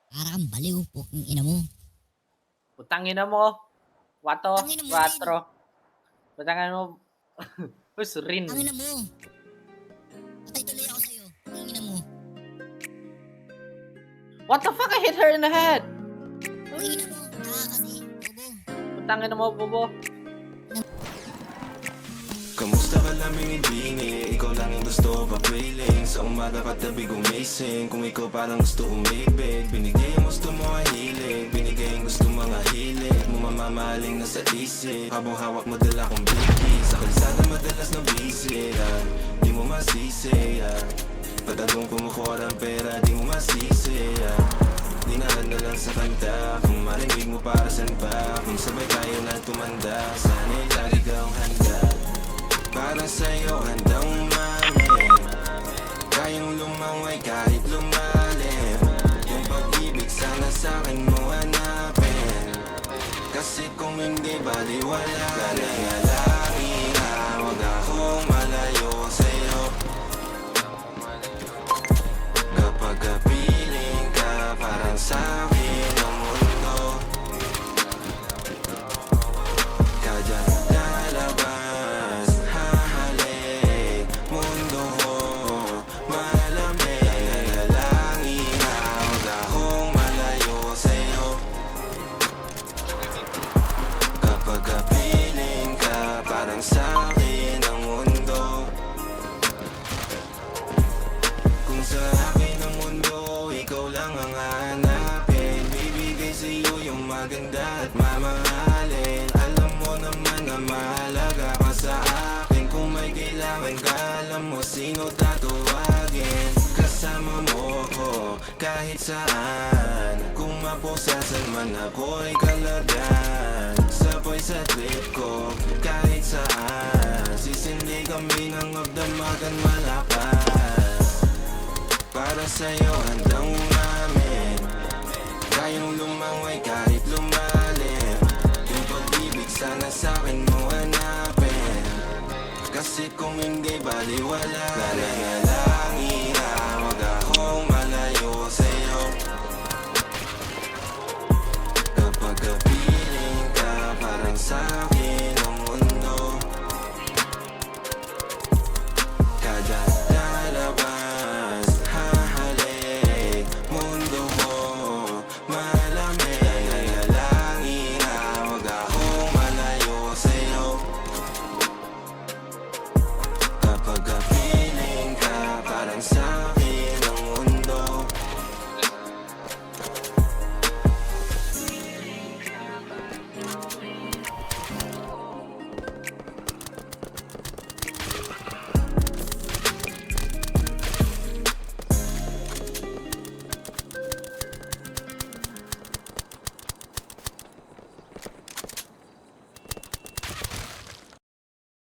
Para kang baliw, putang ina mo. Putang ina mo. Wato, Tangina mo rin. Quatro. Putang ina mo. Rin. Tangina mo. Patay tuloy ako sa'yo. Tangina mo. What the fuck? I hit her in the head. Tangina mo. Taka kasi. Bobo. Putang ina mo, bobo. Kamusta ka laming ibingi? Ikaw lang yung gusto papiling. Sa umaga katabi gumising. Kung ikaw parang gusto umibig, binigay ang gusto mo ay hilig. Binigay ang gusto mga hilig mo, mamamaling na sa isip. Habang hawak mo dala kong biki. Sa kalsada madalas na busy, di mo masisi, Patagong kumukuha ng pera, di mo masisi, Dinaan na lang sa kanta. Kung marinig mo para saan pa. Kung sabay tayo na tumanda, sana'y lagi kang handa. Para sa'yo handang umamin. Kayang lumaway kahit lumalim. Yung pag-ibig sana sa'kin mo hanapin. Kasi kung hindi baliwala ka na nga lagi, huwag akong malayo sa'yo. Kapag kapiling ka, parang sa'kin ang mundo. Kada lalabas, hahalik, mundo ko malamig. Nanalangin na huwag akong malayo sa'yo. Kapag kapiling ka, parang sa'kin ang mundo. Kung sa akin ang mundo, ikaw lang ang hanapin. Bibigay sa'yo yung maganda at mamahalin. Alam mo naman na mahalaga ka sa akin. Kung may kailangan ka, alam mo sino tatawagin. Kasama mo ko kahit saan. Kung mapusasan man ako'y kalagan. Sabay sa trip ko kahit saan. Sisindi kami ng magdamagan malakas. Para sa'yo handang umamin. Kayang lumaway kahit lumalim. Yung pag-ibig sana sa'kin mo hanapin. Kasi kung hindi baliwala ka na nga lang.